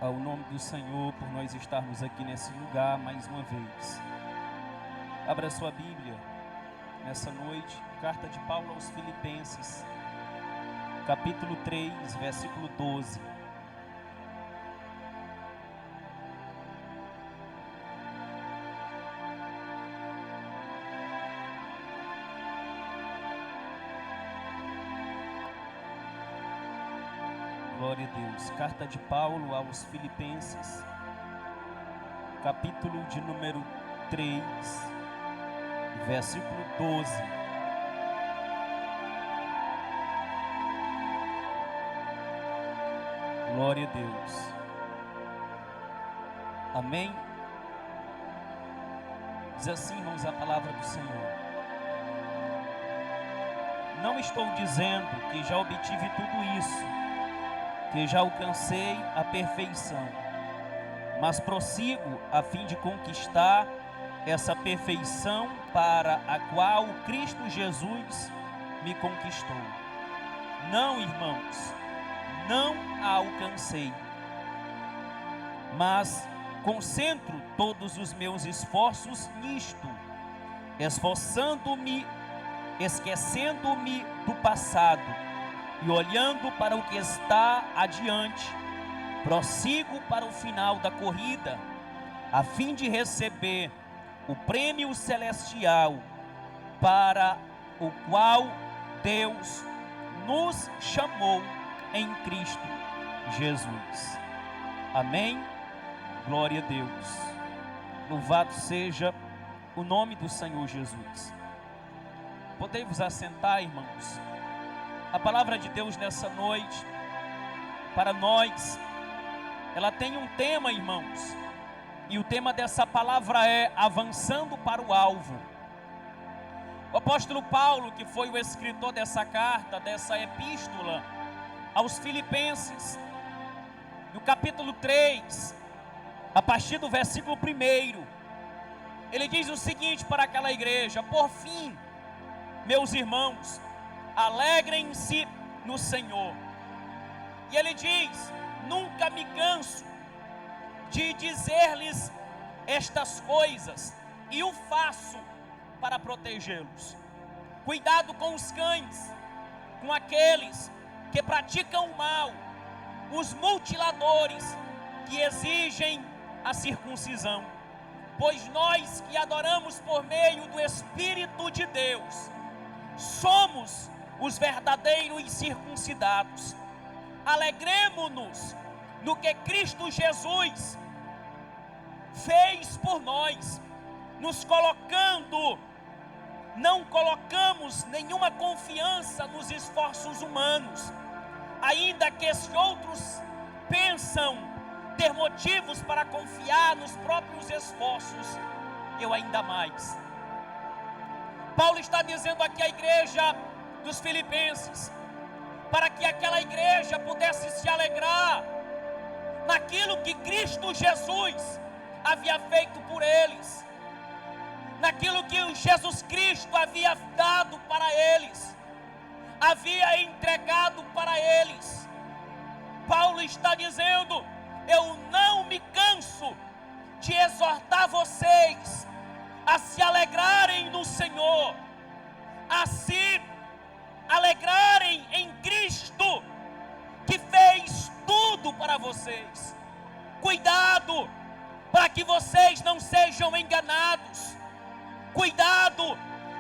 ao nome do Senhor por nós estarmos aqui nesse lugar mais uma vez. Abra sua Bíblia nessa noite, carta de Paulo aos Filipenses, capítulo 3, versículo 12. Glória a Deus. Carta de Paulo aos Filipenses, capítulo de número 3, versículo 12. Glória a Deus. Amém? Diz assim, irmãos, a palavra do Senhor. Não estou dizendo que já obtive tudo isso, que já alcancei a perfeição, mas prossigo a fim de conquistar essa perfeição para a qual Cristo Jesus me conquistou. Não, irmãos, não a alcancei, mas concentro todos os meus esforços nisto, esforçando-me, esquecendo-me do passado e olhando para o que está adiante, prossigo para o final da corrida, a fim de receber o prêmio celestial para o qual Deus nos chamou em Cristo Jesus. Amém? Glória a Deus. Louvado seja o nome do Senhor Jesus. Podemos assentar, irmãos? A palavra de Deus nessa noite, para nós, ela tem um tema, irmãos, e o tema dessa palavra é avançando para o alvo. O apóstolo Paulo, que foi o escritor dessa carta, dessa epístola aos Filipenses, no capítulo 3, a partir do versículo 1, ele diz o seguinte para aquela igreja: por fim, meus irmãos, alegrem-se no Senhor. E ele diz: nunca me canso de dizer-lhes estas coisas, e o faço para protegê-los. Cuidado com os cães, com aqueles que praticam o mal, os mutiladores que exigem a circuncisão. Pois nós que adoramos por meio do Espírito de Deus, somos os verdadeiros circuncidados. Alegremo-nos no que Cristo Jesus fez por nós, nos colocando, não colocamos nenhuma confiança nos esforços humanos, ainda que esses outros pensam ter motivos para confiar nos próprios esforços, eu ainda mais. Paulo está dizendo aqui à igreja dos Filipenses, para que aquela igreja pudesse se alegrar naquilo que Cristo Jesus havia feito por eles, naquilo que Jesus Cristo havia dado para eles, havia entregado para eles. Paulo está dizendo: eu não me canso de exortar vocês a se alegrarem no Senhor, a se alegrarem em Cristo, que fez tudo para vocês. Cuidado para que vocês não sejam enganados. Cuidado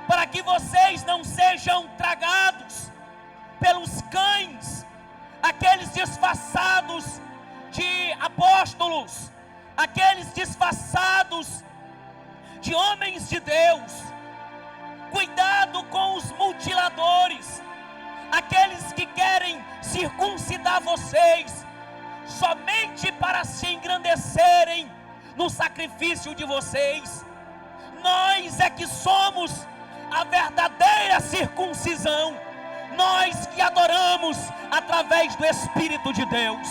para que vocês não sejam tragados pelos cães, aqueles disfarçados de apóstolos, aqueles disfarçados de homens de Deus. Cuidado com os mutiladores, aqueles que querem circuncidar vocês somente para se engrandecerem no sacrifício de vocês. Nós é que somos a verdadeira circuncisão, nós que adoramos através do Espírito de Deus.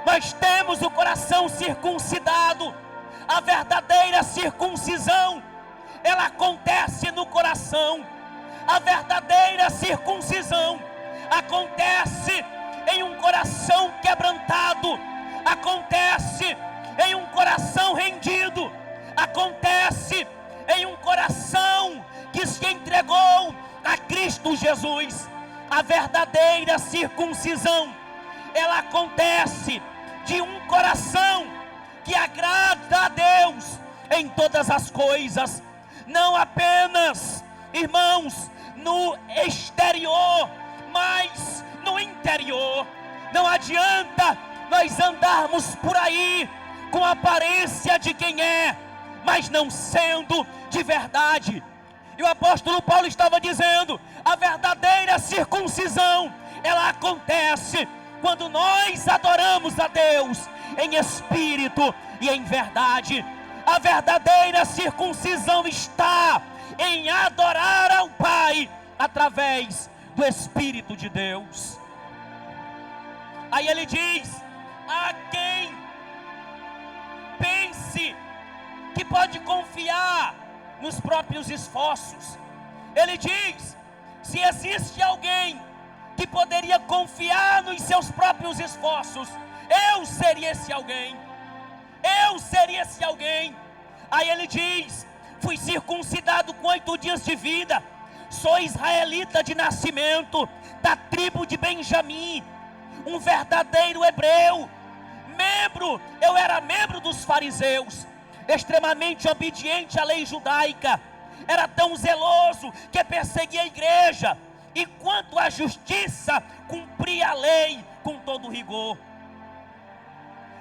Nós temos o coração circuncidado. A verdadeira circuncisão, ela acontece no coração. A verdadeira circuncisão acontece em um coração quebrantado, acontece Jesus, a verdadeira circuncisão, ela acontece de um coração que agrada a Deus em todas as coisas, não apenas, irmãos, no exterior, mas no interior. Não adianta nós andarmos por aí com a aparência de quem é, mas não sendo de verdade. E o apóstolo Paulo estava dizendo: a verdadeira circuncisão, ela acontece quando nós adoramos a Deus em espírito e em verdade. A verdadeira circuncisão está em adorar ao Pai através do Espírito de Deus. Aí ele diz: a quem pense que pode confiar nos próprios esforços. Ele diz: se existe alguém que poderia confiar nos seus próprios esforços, eu seria esse alguém. Eu seria esse alguém. Aí ele diz: fui circuncidado com 8 dias de vida, sou israelita de nascimento, da tribo de Benjamim, um verdadeiro hebreu, eu era membro dos fariseus, extremamente obediente à lei judaica, era tão zeloso que perseguia a igreja, e quanto à justiça, cumpria a lei com todo rigor.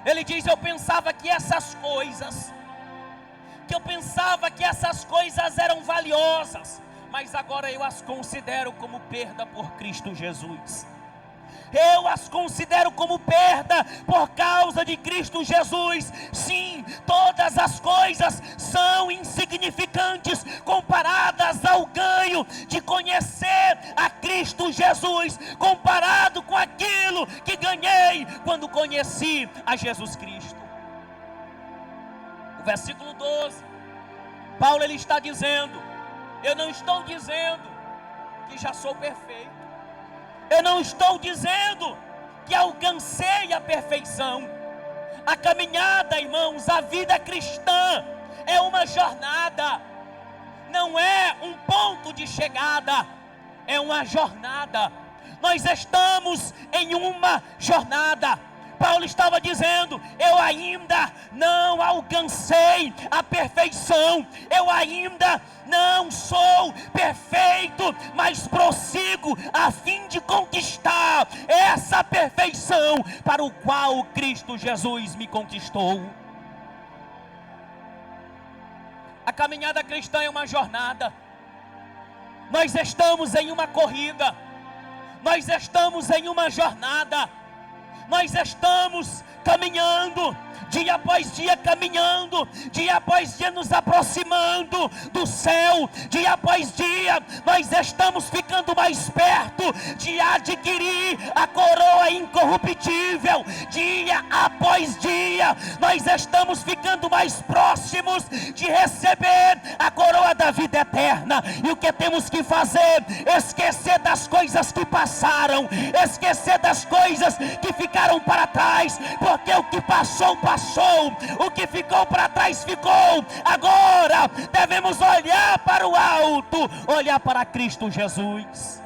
Ele diz: eu pensava que essas coisas eram valiosas, mas agora eu as considero como perda por Cristo Jesus. Eu as considero como perda por causa de Cristo Jesus. Sim, todas as coisas são insignificantes comparadas ao ganho de conhecer a Cristo Jesus, comparado com aquilo que ganhei quando conheci a Jesus Cristo. O versículo 12, Paulo ele está dizendo: eu não estou dizendo que já sou perfeito, eu não estou dizendo que alcancei a perfeição. A caminhada, irmãos, a vida cristã é uma jornada, não é um ponto de chegada, é uma jornada. Nós estamos em uma jornada. Paulo estava dizendo: eu ainda não alcancei a perfeição, eu ainda não sou perfeito, mas prossigo a fim de conquistar essa perfeição para o qual Cristo Jesus me conquistou. A caminhada cristã é uma jornada. Nós estamos em uma corrida, nós estamos em uma jornada. Nós estamos caminhando, dia após dia caminhando, dia após dia nos aproximando do céu, dia após dia nós estamos ficando mais perto de adquirir a coroa incorruptível, dia após dia nós estamos ficando mais próximos de receber a coroa da vida eterna. E o que temos que fazer? Esquecer das coisas que passaram, esquecer das coisas que ficaram para trás, porque o que passou, passou, o que ficou para trás, ficou. Agora devemos olhar para o alto, olhar para Cristo Jesus.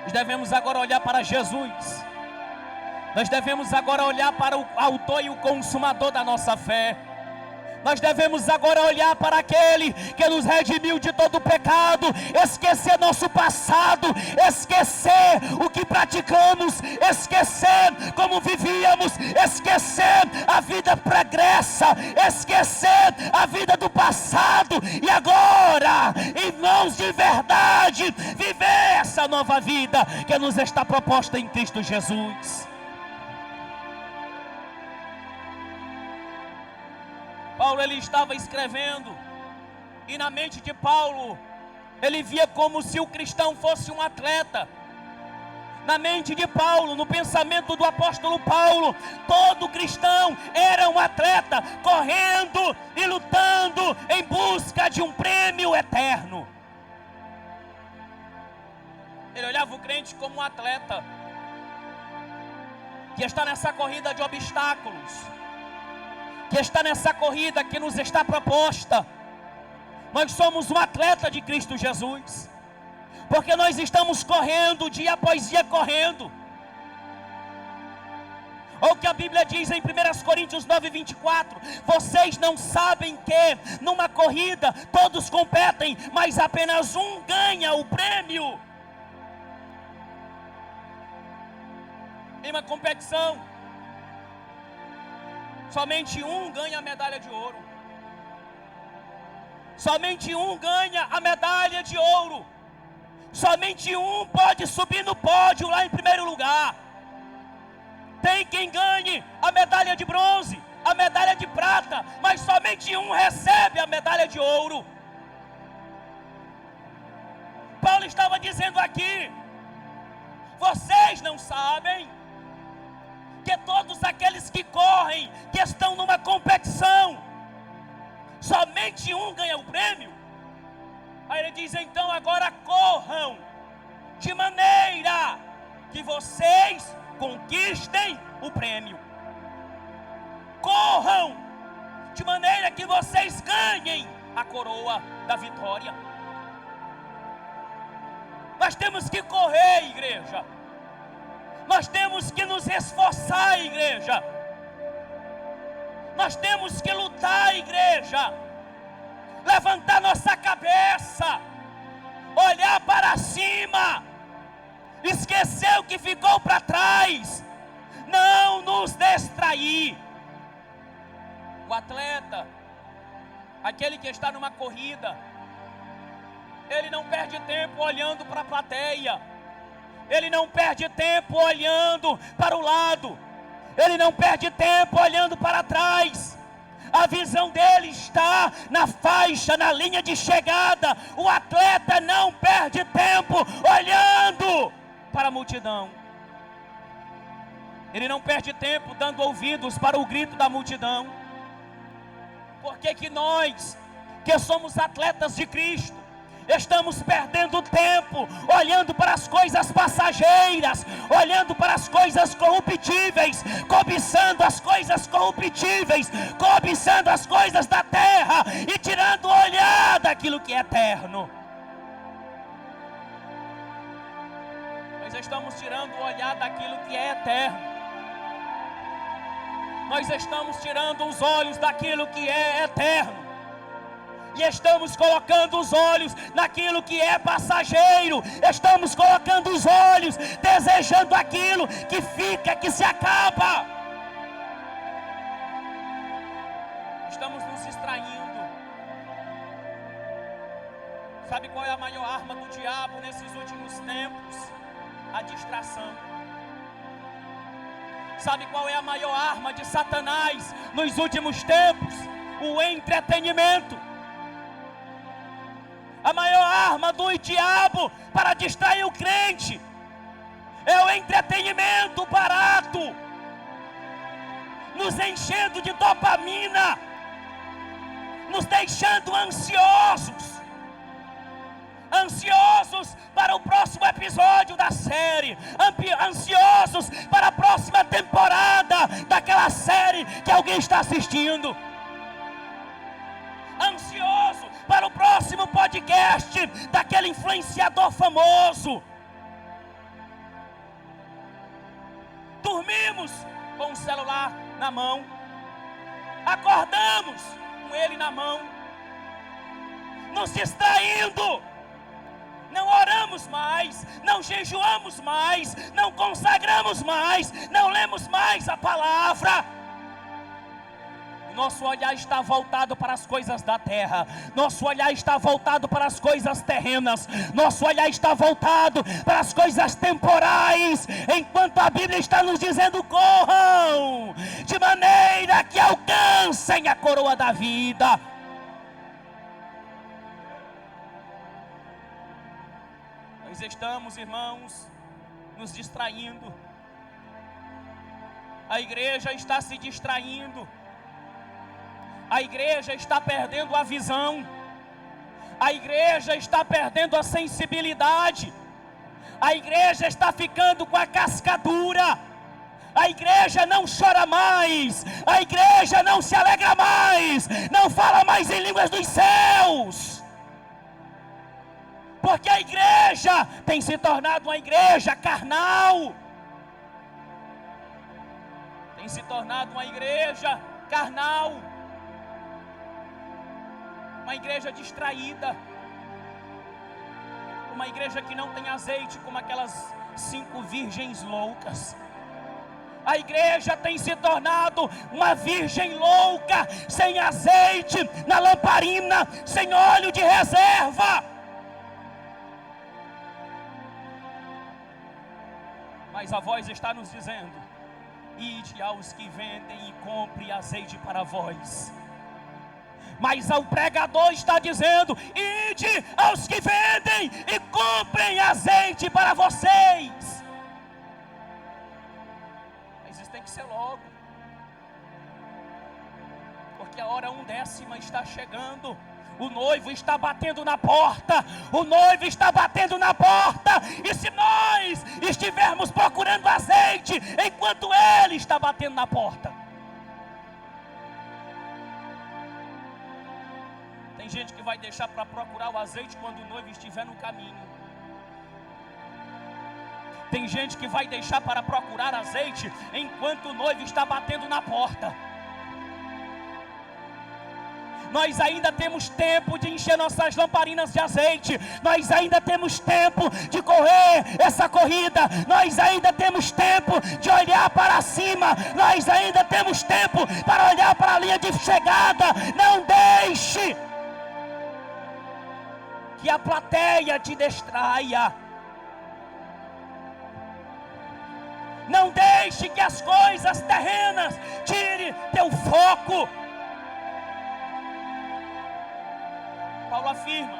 Nós devemos agora olhar para Jesus. Nós devemos agora olhar para o autor e o consumador da nossa fé. Nós devemos agora olhar para aquele que nos redimiu de todo o pecado, esquecer nosso passado, esquecer o que praticamos, esquecer como vivíamos, esquecer a vida pregressa, esquecer a vida do passado, e agora, irmãos, de verdade, viver essa nova vida que nos está proposta em Cristo Jesus. Paulo ele estava escrevendo, e na mente de Paulo, ele via como se o cristão fosse um atleta. Na mente de Paulo, no pensamento do apóstolo Paulo, todo cristão era um atleta, correndo e lutando em busca de um prêmio eterno. Ele olhava o crente como um atleta, que está nessa corrida de obstáculos, que está nessa corrida que nos está proposta, Nós somos um atleta de Cristo Jesus, porque nós estamos correndo dia após dia correndo. Olha o que a Bíblia diz em 1 Coríntios 9:24: vocês não sabem que numa corrida todos competem, mas apenas um ganha o prêmio. Em uma competição, somente um ganha a medalha de ouro. Somente um ganha a medalha de ouro. Somente um pode subir no pódio lá em primeiro lugar. Tem quem ganhe a medalha de bronze, a medalha de prata, mas somente um recebe a medalha de ouro. Paulo estava dizendo aqui: vocês não sabem que todos aqueles que correm, que estão numa competição, somente um ganha o prêmio? Aí ele diz: então agora corram, de maneira que vocês conquistem o prêmio. Corram, de maneira que vocês ganhem a coroa da vitória. Nós temos que correr, igreja. Nós temos que nos esforçar, igreja. Nós temos que lutar, igreja. Levantar nossa cabeça, olhar para cima, esquecer o que ficou para trás, não nos distrair. O atleta, aquele que está numa corrida, ele não perde tempo olhando para a plateia, ele não perde tempo olhando para o lado, ele não perde tempo olhando para trás. A visão dele está na faixa, na linha de chegada. O atleta não perde tempo olhando para a multidão. Ele não perde tempo dando ouvidos para o grito da multidão. Por que nós, que somos atletas de Cristo, estamos perdendo tempo olhando para as coisas passageiras, olhando para as coisas corruptíveis, cobiçando as coisas corruptíveis, cobiçando as coisas da terra e tirando o olhar daquilo que é eterno? Nós estamos tirando o olhar daquilo que é eterno. Nós estamos tirando os olhos daquilo que é eterno. E estamos colocando os olhos naquilo que é passageiro. Estamos colocando os olhos, desejando aquilo que fica, que se acaba. Estamos nos distraindo. Sabe qual é a maior arma do diabo nesses últimos tempos? A distração. Sabe qual é a maior arma de Satanás nos últimos tempos? O entretenimento. A maior arma do diabo para distrair o crente é o entretenimento barato, nos enchendo de dopamina, nos deixando ansiosos para o próximo episódio da série, ansiosos para a próxima temporada daquela série que alguém está assistindo, ansioso para o próximo podcast daquele influenciador famoso. Dormimos com o celular na mão, acordamos com ele na mão, nos distraindo. Não oramos mais, não jejuamos mais, não consagramos mais, não lemos mais a palavra. Nosso olhar está voltado para as coisas da terra. Nosso olhar está voltado para as coisas terrenas. Nosso olhar está voltado para as coisas temporais. Enquanto a Bíblia está nos dizendo: corram, de maneira que alcancem a coroa da vida. Nós estamos, irmãos, nos distraindo. A igreja está se distraindo. A igreja está perdendo a visão. A igreja está perdendo a sensibilidade. A igreja está ficando com a cascadura. A igreja não chora mais. A igreja não se alegra mais. Não fala mais em línguas dos céus. Porque a igreja tem se tornado uma igreja carnal. Tem se tornado uma igreja carnal. Uma igreja distraída. Uma igreja que não tem azeite, como aquelas 5 virgens loucas. A igreja tem se tornado uma virgem louca, sem azeite na lamparina, sem óleo de reserva. Mas a voz está nos dizendo: ide aos que vendem e compre azeite para vós. Mas o pregador está dizendo: ide aos que vendem e comprem azeite para vocês. Mas isso tem que ser logo, porque a hora 1/10 está chegando. O noivo está batendo na porta. O noivo está batendo na porta. E se nós estivermos procurando azeite enquanto ele está batendo na porta, tem gente que vai deixar para procurar o azeite quando o noivo estiver no caminho. Tem gente que vai deixar para procurar azeite enquanto o noivo está batendo na porta. Nós ainda temos tempo de encher nossas lamparinas de azeite. Nós ainda temos tempo de correr essa corrida. Nós ainda temos tempo de olhar para cima. Nós ainda temos tempo para olhar para a linha de chegada. Não deixe que a plateia te distraia. Não deixe que as coisas terrenas tirem teu foco. Paulo afirma: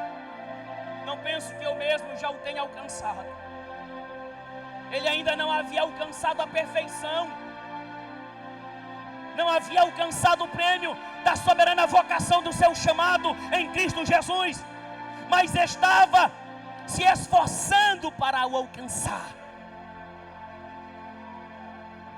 não penso que eu mesmo já o tenha alcançado. Ele ainda não havia alcançado a perfeição. Não havia alcançado o prêmio da soberana vocação do seu chamado em Cristo Jesus. Mas estava se esforçando para o alcançar.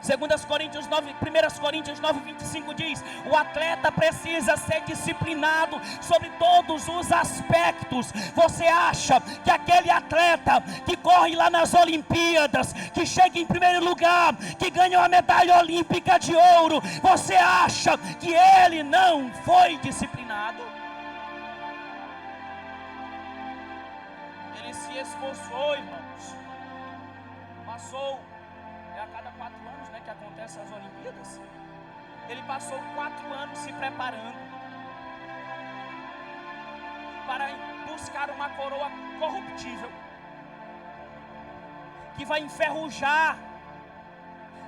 1 Coríntios 9:25 diz: o atleta precisa ser disciplinado sobre todos os aspectos. Você acha que aquele atleta que corre lá nas Olimpíadas, que chega em primeiro lugar, que ganha uma medalha olímpica de ouro, você acha que ele não foi disciplinado? Ele se esforçou, irmãos. Passou, a cada 4 anos, que acontecem as Olimpíadas. Ele passou 4 anos se preparando para buscar uma coroa corruptível, que vai enferrujar.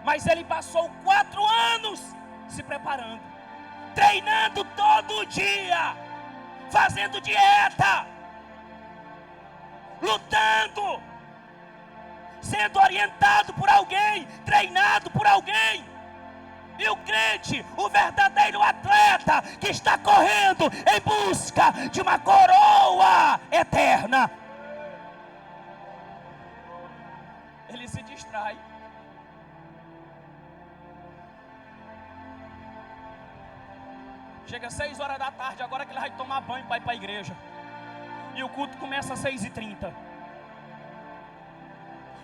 Mas ele passou 4 anos se preparando, treinando todo dia, fazendo dieta, lutando, sendo orientado por alguém, treinado por alguém. E o crente, o verdadeiro atleta, que está correndo em busca de uma coroa eterna, ele se distrai. Chega às 6 horas da tarde, agora que ele vai tomar banho para ir para a igreja, e o culto começa às 6h30.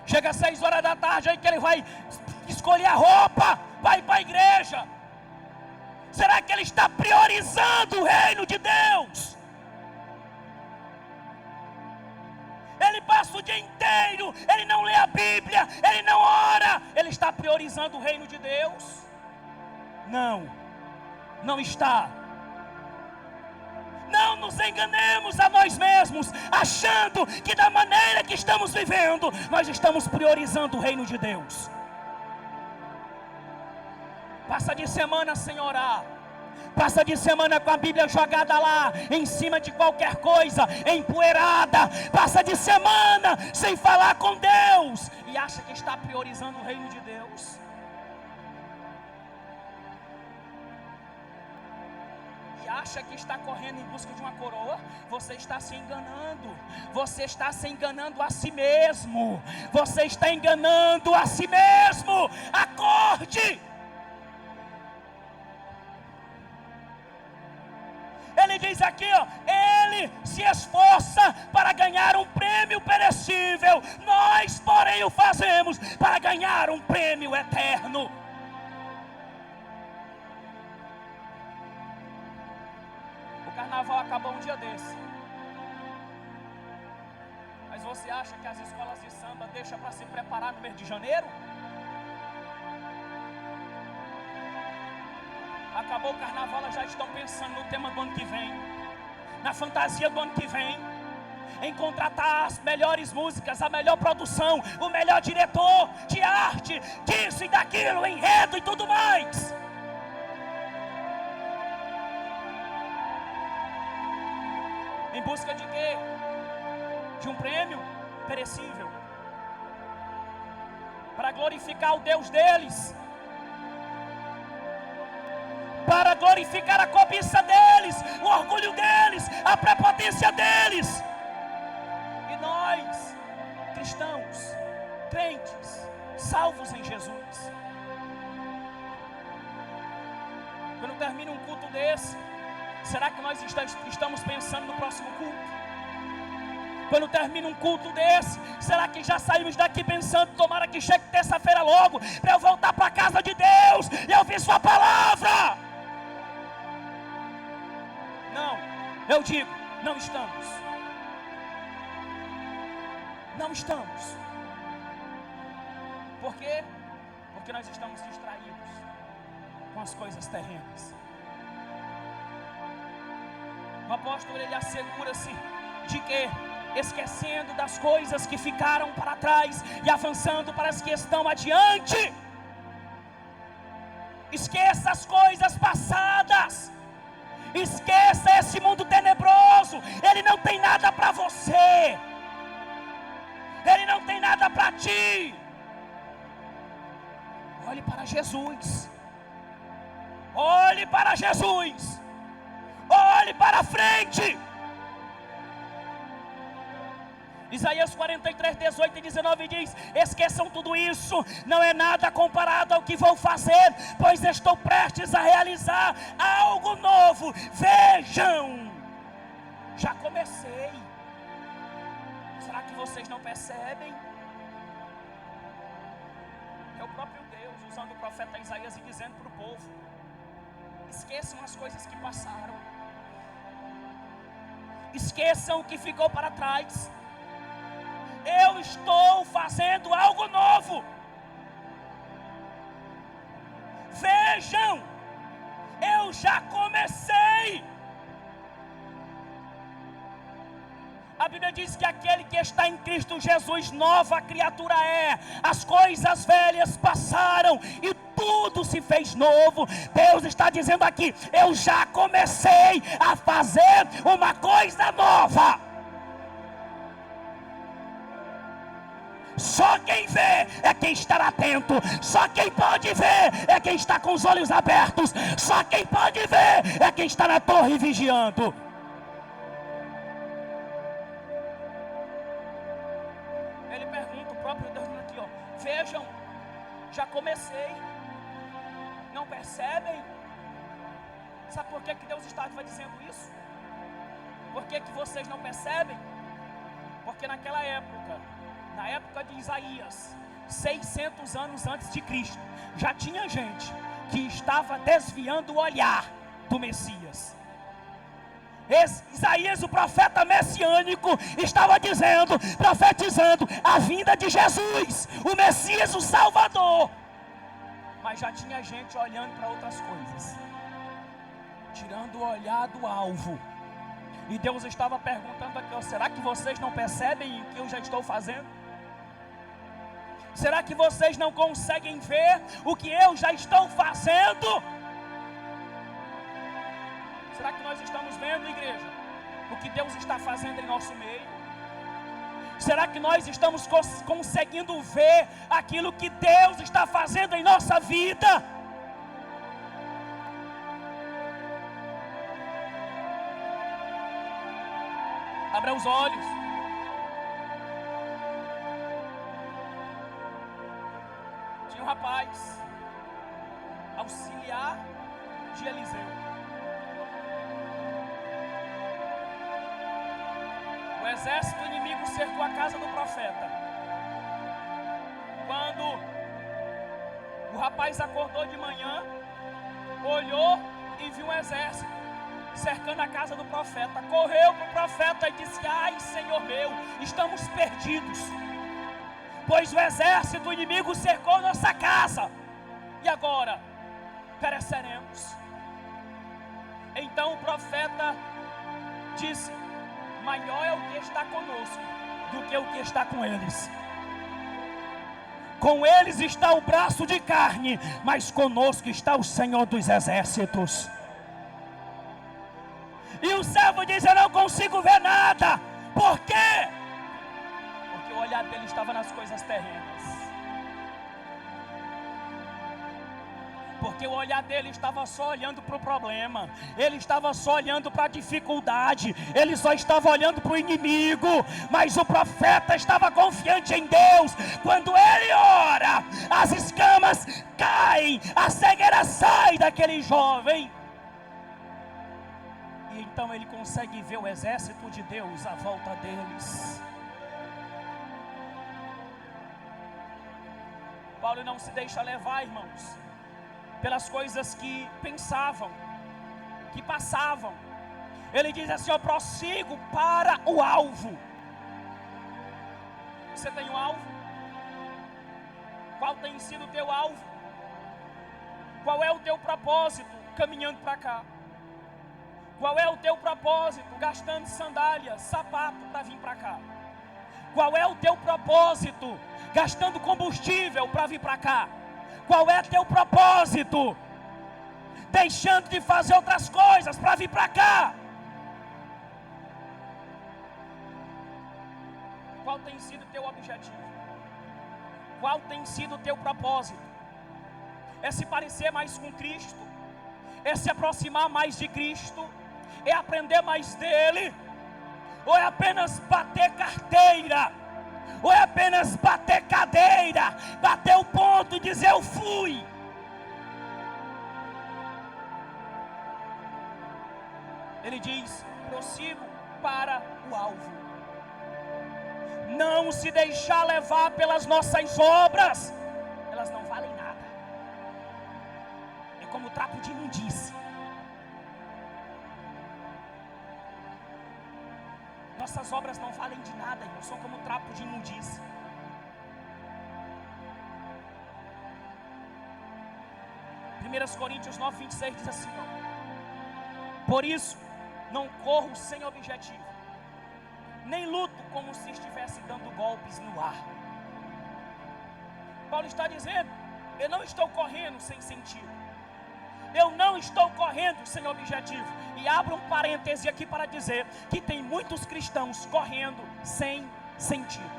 Chega às 6 horas da tarde, aí que ele vai escolher a roupa, vai para a igreja. Será que ele está priorizando o reino de Deus? Ele passa o dia inteiro, ele não lê a Bíblia, ele não ora. Ele está priorizando o reino de Deus? Não está. Não nos enganemos a nós mesmos, achando que da maneira que estamos vivendo, nós estamos priorizando o reino de Deus. Passa de semana sem orar, passa de semana com a Bíblia jogada lá, em cima de qualquer coisa, empoeirada. Passa de semana sem falar com Deus, e acha que está priorizando o reino de Deus. Acha que está correndo em busca de uma coroa. Você está se enganando. Você está se enganando a si mesmo. Você está enganando a si mesmo. Acorde. Ele diz aqui, ele se esforça para ganhar um prêmio perecível. Nós, porém, o fazemos para ganhar um prêmio eterno. O carnaval acabou um dia desse. Mas você acha que as escolas de samba deixam para se preparar no mês de janeiro? Acabou o carnaval, elas já estão pensando no tema do ano que vem, na fantasia do ano que vem, em contratar as melhores músicas, a melhor produção, o melhor diretor de arte, disso e daquilo, enredo e tudo mais. Em busca de quê? De um prêmio perecível, para glorificar o Deus deles, para glorificar a cobiça deles, o orgulho deles, a prepotência deles. E nós, cristãos, crentes, salvos em Jesus, quando termina um culto desse, será que nós estamos pensando no próximo culto? Quando termina um culto desse, será que já saímos daqui pensando, tomara que chegue terça-feira logo, para eu voltar para a casa de Deus e ouvir sua palavra? Não, eu digo, não estamos. Não estamos. Por quê? Porque nós estamos distraídos com as coisas terrenas. O apóstolo, ele assegura-se de que, esquecendo das coisas que ficaram para trás e avançando para as que estão adiante, esqueça as coisas passadas, esqueça esse mundo tenebroso. Ele não tem nada para você, ele não tem nada para ti. Olhe para Jesus, olhe para Jesus, olhe para frente. Isaías 43, 18 e 19 diz: esqueçam tudo isso, não é nada comparado ao que vou fazer, pois estou prestes a realizar algo novo. Vejam, já comecei. Será que vocês não percebem? É o próprio Deus usando o profeta Isaías e dizendo para o povo: esqueçam as coisas que passaram, esqueçam o que ficou para trás. Eu estou fazendo algo novo. Vejam, eu já comecei. A Bíblia diz que aquele que está em Cristo Jesus, nova criatura é. As coisas velhas passaram e tudo se fez novo. Deus está dizendo aqui: eu já comecei a fazer uma coisa nova. Só quem vê é quem está atento. Só quem pode ver é quem está com os olhos abertos. Só quem pode ver é quem está na torre vigiando. Ele pergunta, o próprio Deus aqui, ó: vejam, já comecei. Não percebem? Sabe por que Deus estava dizendo isso? Por que vocês não percebem? Porque naquela época, na época de Isaías, 600 anos antes de Cristo, já tinha gente que estava desviando o olhar do Messias. Isaías, o profeta messiânico, estava dizendo, profetizando a vinda de Jesus, o Messias, o Salvador. Mas já tinha gente olhando para outras coisas, tirando o olhar do alvo. E Deus estava perguntando aqui, ó: será que vocês não percebem o que eu já estou fazendo? Será que vocês não conseguem ver o que eu já estou fazendo? Será que nós estamos vendo, igreja, o que Deus está fazendo em nosso meio? Será que nós estamos conseguindo ver aquilo que Deus está fazendo em nossa vida? Abra os olhos. Tinha um rapaz, auxiliar de Eliseu. O exército inimigo cercou a casa do profeta. Quando o rapaz acordou de manhã, olhou e viu um exército cercando a casa do profeta. Correu para o profeta e disse: ai, Senhor meu, estamos perdidos, pois o exército inimigo cercou nossa casa, e agora pereceremos. Então o profeta disse: maior é o que está conosco do que o que está com eles. Com eles está o braço de carne, mas conosco está o Senhor dos exércitos. E o servo diz: eu não consigo ver nada. Por quê? Porque o olhar dele estava nas coisas terrenas. Porque o olhar dele estava só olhando para o problema, ele estava só olhando para a dificuldade, ele só estava olhando para o inimigo. Mas o profeta estava confiante em Deus. Quando ele ora, as escamas caem, a cegueira sai daquele jovem. E então ele consegue ver o exército de Deus à volta deles. Paulo não se deixa levar, irmãos, pelas coisas que pensavam, que passavam. Ele diz assim: eu prossigo para o alvo. Você tem um alvo? Qual tem sido o teu alvo? Qual é o teu propósito caminhando para cá? Qual é o teu propósito gastando sandálias, sapato para vir para cá? Qual é o teu propósito gastando combustível para vir para cá? Qual é teu propósito deixando de fazer outras coisas para vir para cá? Qual tem sido o teu objetivo? Qual tem sido o teu propósito? É se parecer mais com Cristo? É se aproximar mais de Cristo? É aprender mais dele? Ou é apenas bater carteira? Ou é apenas bater cadeira, bater o ponto e dizer eu fui? Ele diz: prossigo para o alvo. Não se deixar levar pelas nossas obras, elas não valem nada. É como trapo de imundície. Nossas obras não valem de nada, irmão, são como trapo de imundície. Primeiras Coríntios 9:26 diz assim: ó, por isso não corro sem objetivo, nem luto como se estivesse dando golpes no ar. Paulo está dizendo: eu não estou correndo sem sentido, eu não estou correndo sem objetivo. E abro um parêntese aqui para dizer que tem muitos cristãos correndo sem sentido.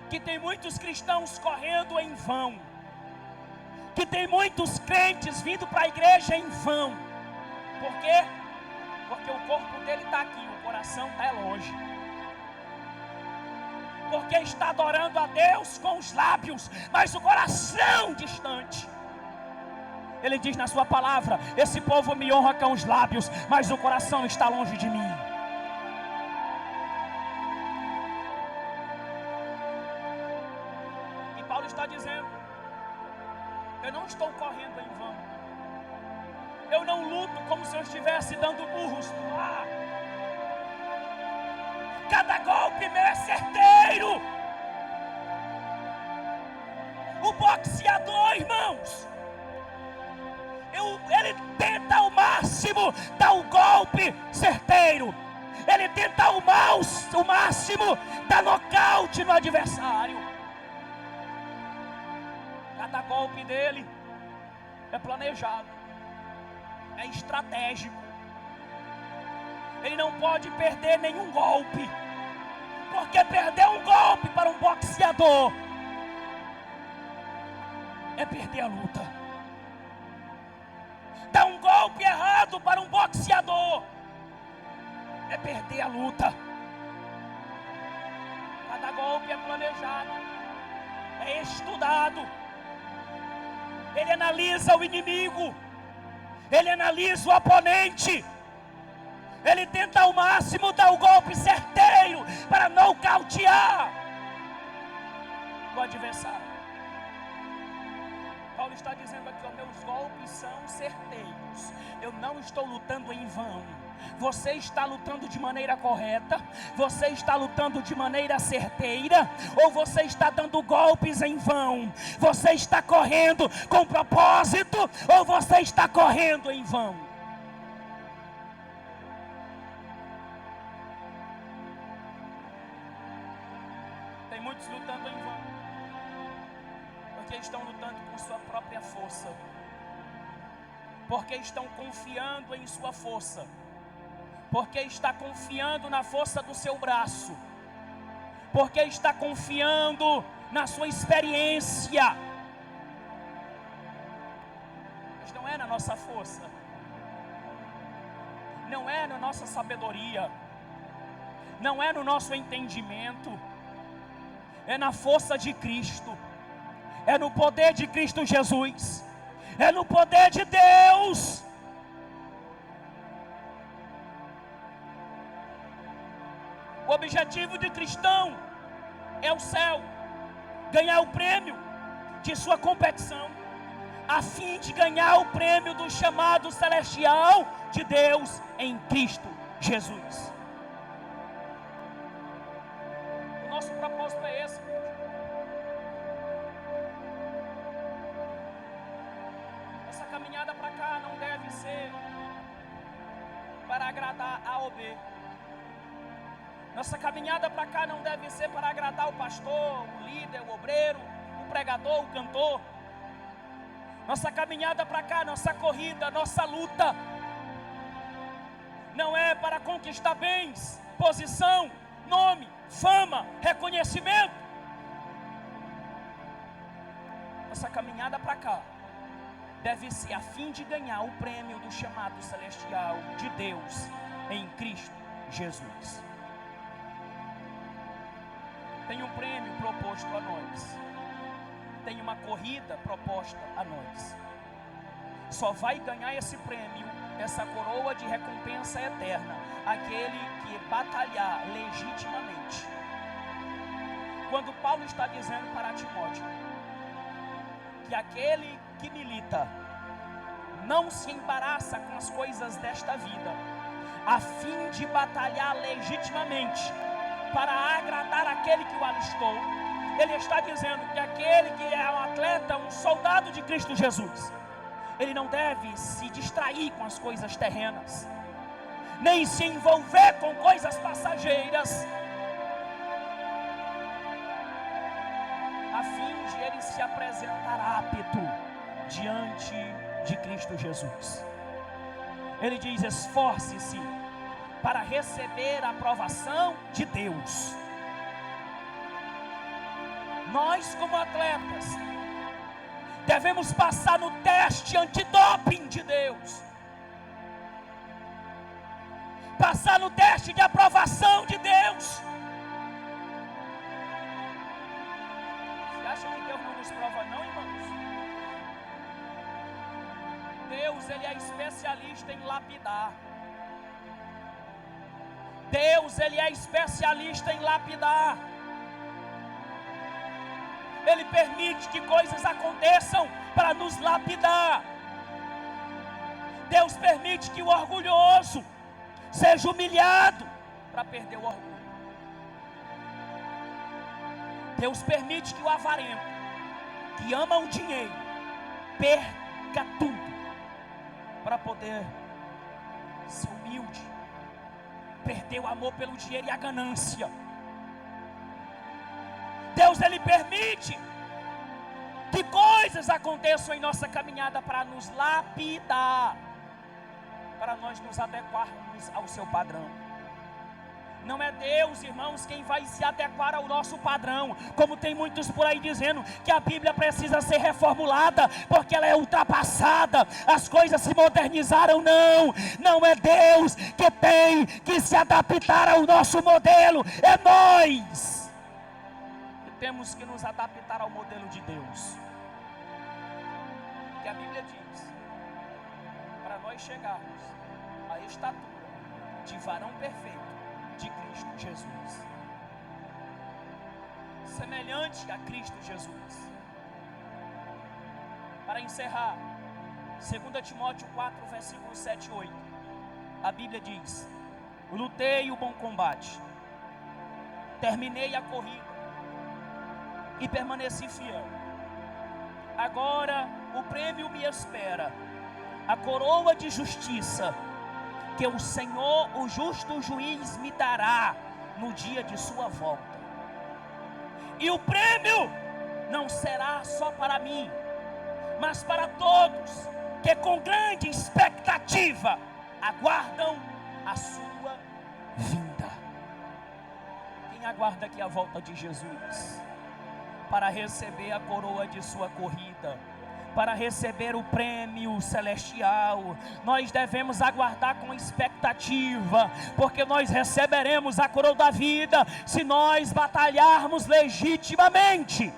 Que tem muitos cristãos correndo em vão. Que tem muitos crentes vindo para a igreja em vão. Por quê? Porque o corpo dele está aqui, o coração está longe. Porque está adorando a Deus com os lábios, mas o coração distante. Ele diz na sua palavra: esse povo me honra com os lábios, mas o coração está longe de mim. E Paulo está dizendo: eu não estou correndo em vão. Eu não luto como se eu estivesse dando murros no ar. Cada golpe meu é certeiro. O boxeador, irmãos, ele tenta ao máximo dar o golpe certeiro. Ele tenta ao máximo dar nocaute no adversário. Cada golpe dele é planejado, é estratégico. Ele não pode perder nenhum golpe, porque perder um golpe para um boxeador é perder a luta. Dar um golpe errado para um boxeador é perder a luta. Cada golpe é planejado, é estudado. Ele analisa o inimigo, ele analisa o oponente. Ele tenta ao máximo dar o golpe certeiro para nocautear o adversário. Paulo está dizendo aqui: meus golpes são certeiros. Eu não estou lutando em vão. Você está lutando de maneira correta? Você está lutando de maneira certeira? Ou você está dando golpes em vão? Você está correndo com propósito? Ou você está correndo em vão? Tem muitos lutando em vão, porque estão lutando com sua própria força, porque estão confiando em sua força, porque está confiando na força do seu braço, porque está confiando na sua experiência. Mas não é na nossa força, não é na nossa sabedoria, não é no nosso entendimento, é na força de Cristo, é no poder de Cristo Jesus, é no poder de Deus. O objetivo de cristão é o céu, ganhar o prêmio de sua competição, a fim de ganhar o prêmio do chamado celestial de Deus em Cristo Jesus. O nosso propósito é esse. Essa caminhada para cá não deve ser para agradar A ou B. Nossa caminhada para cá não deve ser para agradar o pastor, o líder, o obreiro, o pregador, o cantor. Nossa caminhada para cá, nossa corrida, nossa luta, não é para conquistar bens, posição, nome, fama, reconhecimento. Nossa caminhada para cá deve ser a fim de ganhar o prêmio do chamado celestial de Deus em Cristo Jesus. Tem um prêmio proposto a nós, tem uma corrida proposta a nós. Só vai ganhar esse prêmio, essa coroa de recompensa eterna, aquele que batalhar legitimamente. Quando Paulo está dizendo para Timóteo que aquele que milita não se embaraça com as coisas desta vida, a fim de batalhar legitimamente para agradar aquele que o alistou, ele está dizendo que aquele que é um atleta, um soldado de Cristo Jesus, ele não deve se distrair com as coisas terrenas, nem se envolver com coisas passageiras, a fim de ele se apresentar apto diante de Cristo Jesus. Ele diz: esforce-se para receber a aprovação de Deus. Nós, como atletas, devemos passar no teste antidoping de Deus, passar no teste de aprovação de Deus. Você acha que Deus não nos prova, não, irmãos? Deus, ele é especialista em lapidar. Deus, ele é especialista em lapidar. Ele permite que coisas aconteçam para nos lapidar. Deus permite que o orgulhoso seja humilhado para perder o orgulho. Deus permite que o avarento, que ama o dinheiro, perca tudo para poder ser humilde, perder o amor pelo dinheiro e a ganância. Deus, ele permite que coisas aconteçam em nossa caminhada para nos lapidar, para nós nos adequarmos ao seu padrão. Não é Deus, irmãos, quem vai se adequar ao nosso padrão, como tem muitos por aí dizendo que a Bíblia precisa ser reformulada porque ela é ultrapassada, as coisas se modernizaram. Não é Deus que tem que se adaptar ao nosso modelo, é nós que temos que nos adaptar ao modelo de Deus. Que a Bíblia diz, para nós chegarmos à estatura de varão perfeito, de Cristo Jesus. Semelhante a Cristo Jesus. Para encerrar, 2 Timóteo 4, versículos 7 e 8. A Bíblia diz: lutei o bom combate, terminei a corrida e permaneci fiel. Agora o prêmio me espera, a coroa de justiça, que o Senhor, o justo juiz, me dará no dia de sua volta. E o prêmio não será só para mim, mas para todos que com grande expectativa aguardam a sua vinda. Quem aguarda aqui a volta de Jesus para receber a coroa de sua corrida, para receber o prêmio celestial, nós devemos aguardar com expectativa, porque nós receberemos a coroa da vida se nós batalharmos legitimamente.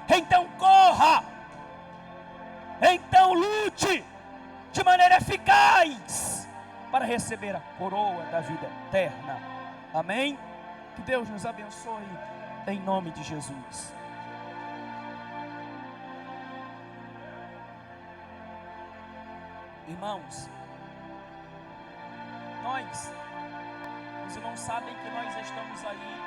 Então corra, então lute de maneira eficaz para receber a coroa da vida eterna. Amém? Que Deus nos abençoe em nome de Jesus. Irmãos, os irmãos sabem que nós estamos aí